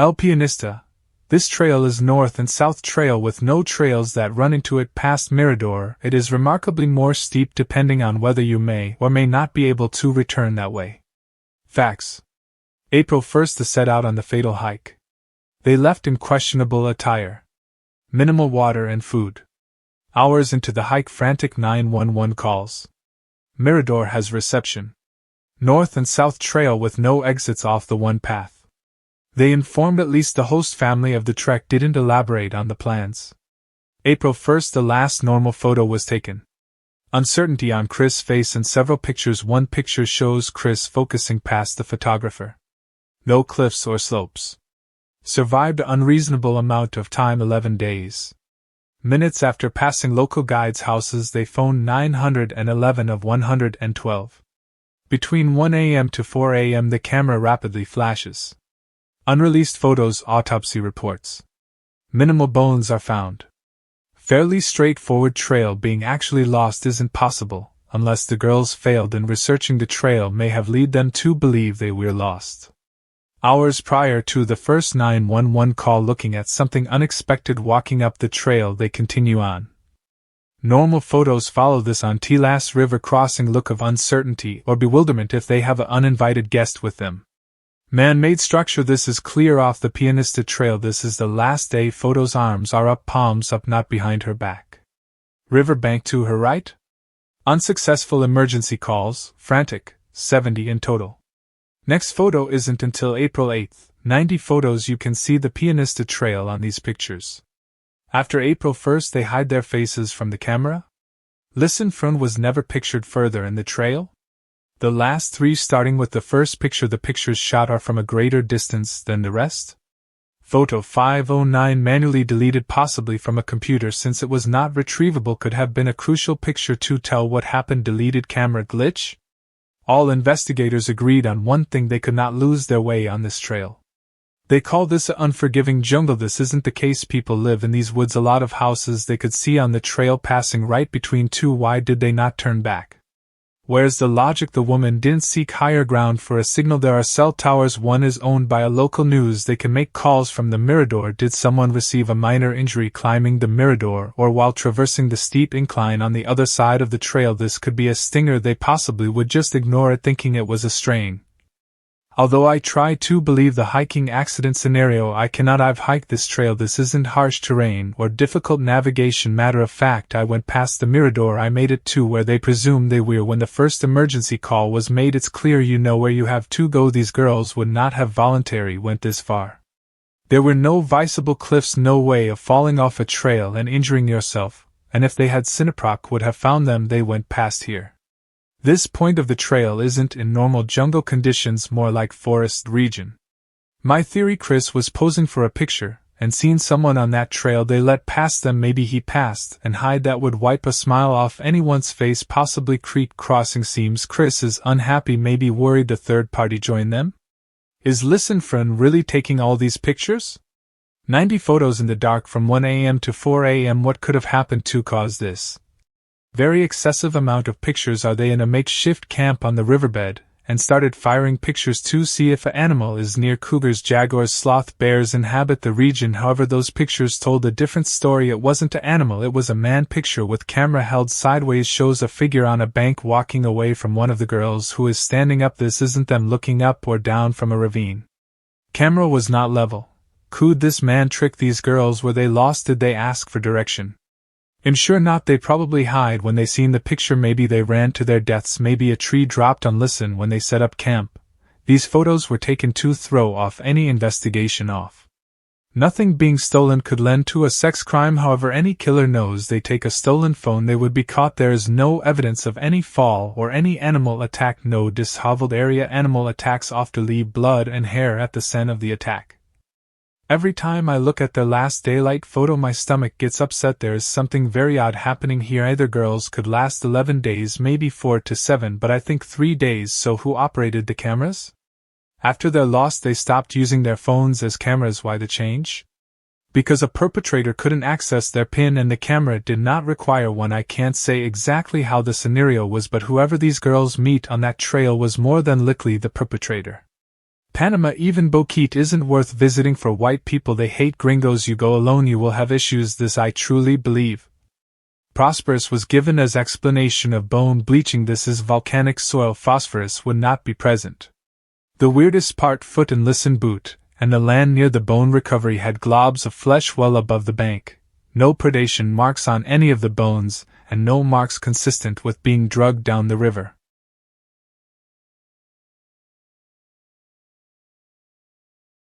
El Pianista. This trail is north and south trail with no trails that run into it past Mirador. It is remarkably more steep depending on whether you may or may not be able to return that way. Facts. April 1st to set out on the fatal hike. They left in questionable attire. Minimal water and food. Hours into the hike, frantic 911 calls. Mirador has reception. North and south trail with no exits off the one path. They informed at least the host family of the trek, didn't elaborate on the plans. April 1st, the last normal photo was taken. Uncertainty on Chris' face and several pictures. One picture shows Chris focusing past the photographer. No cliffs or slopes. Survived an unreasonable amount of time, 11 days. Minutes after passing local guides' houses, they phoned 911 of 112. Between 1 a.m. to 4 a.m. the camera rapidly flashes. Unreleased photos, autopsy reports. Minimal bones are found. Fairly straightforward trail. Being actually lost isn't possible, unless the girls failed in researching the trail may have led them to believe they were lost. Hours prior to the first 911 call, looking at something unexpected walking up the trail, they continue on. Normal photos follow this on Telas River crossing. Look of uncertainty or bewilderment if they have an uninvited guest with them. Man-made structure. This is clear off the Pianista Trail. This is the last day. Photos, arms are up, palms up, not behind her back. Riverbank to her right. Unsuccessful emergency calls, frantic, 70 in total. Next photo isn't until April 8th, 90 photos. You can see the Pianista Trail on these pictures. After April 1st they hide their faces from the camera? Listen, Frun was never pictured further in the trail? The last three, starting with the first picture, the pictures shot are from a greater distance than the rest? Photo 509 manually deleted, possibly from a computer since it was not retrievable, could have been a crucial picture to tell what happened. Deleted camera glitch? All investigators agreed on one thing: they could not lose their way on this trail. They call this an unforgiving jungle. This isn't the case. People live in these woods, a lot of houses they could see on the trail passing right between two. Why did they not turn back? Where's the logic? The woman didn't seek higher ground for a signal. There are cell towers. One is owned by a local news. They can make calls from the Mirador. Did someone receive a minor injury climbing the Mirador or while traversing the steep incline on the other side of the trail? This could be a stinger. They possibly would just ignore it, thinking it was a strain. Although I try to believe the hiking accident scenario, I cannot. I've hiked this trail. This isn't harsh terrain or difficult navigation. Matter of fact, I went past the Mirador. I made it to where they presumed they were when the first emergency call was made. It's clear you know where you have to go. These girls would not have voluntarily went this far. There were no visible cliffs, no way of falling off a trail and injuring yourself, and if they had, Cineproc would have found them. They went past here. This point of the trail isn't in normal jungle conditions, more like forest region. My theory: Chris was posing for a picture, and seen someone on that trail. They let past them. Maybe he passed and hide. That would wipe a smile off anyone's face. Possibly creek crossing. Seems Chris is unhappy, maybe worried a third party joined them? Is Listenfriend really taking all these pictures? 90 photos in the dark from 1 a.m. to 4 a.m. What could have happened to cause this very excessive amount of pictures? Are they in a makeshift camp on the riverbed, and started firing pictures to see if an animal is near? Cougars, jaguars, sloth bears inhabit the region. However, those pictures told a different story. It wasn't an animal, it was a man. Picture with camera held sideways shows a figure on a bank walking away from one of the girls who is standing up. This isn't them looking up or down from a ravine. Camera was not level. Could this man trick these girls? Were they lost? Did they ask for direction? I'm sure not. They probably hide when they seen the picture. Maybe they ran to their deaths. Maybe a tree dropped on Listen when they set up camp. These photos were taken to throw off any investigation off. Nothing being stolen could lend to a sex crime. However, any killer knows they take a stolen phone, they would be caught. There is no evidence of any fall or any animal attack. No disheveled area. Animal attacks often leave blood and hair at the scene of the attack. Every time I look at the last daylight photo, my stomach gets upset. There is something very odd happening here. Either girls could last 11 days, maybe 4 to 7, but I think 3 days. So who operated the cameras? After they're lost, they stopped using their phones as cameras. Why the change? Because a perpetrator couldn't access their PIN and the camera did not require one. I can't say exactly how the scenario was, but whoever these girls meet on that trail was more than likely the perpetrator. Panama, even Boquete isn't worth visiting for white people. They hate gringos. You go alone, you will have issues. This I truly believe. Prosperous was given as explanation of bone bleaching. This is volcanic soil. Phosphorus would not be present. The weirdest part, foot and listen boot, and the land near the bone recovery had globs of flesh well above the bank. No predation marks on any of the bones, and no marks consistent with being drugged down the river.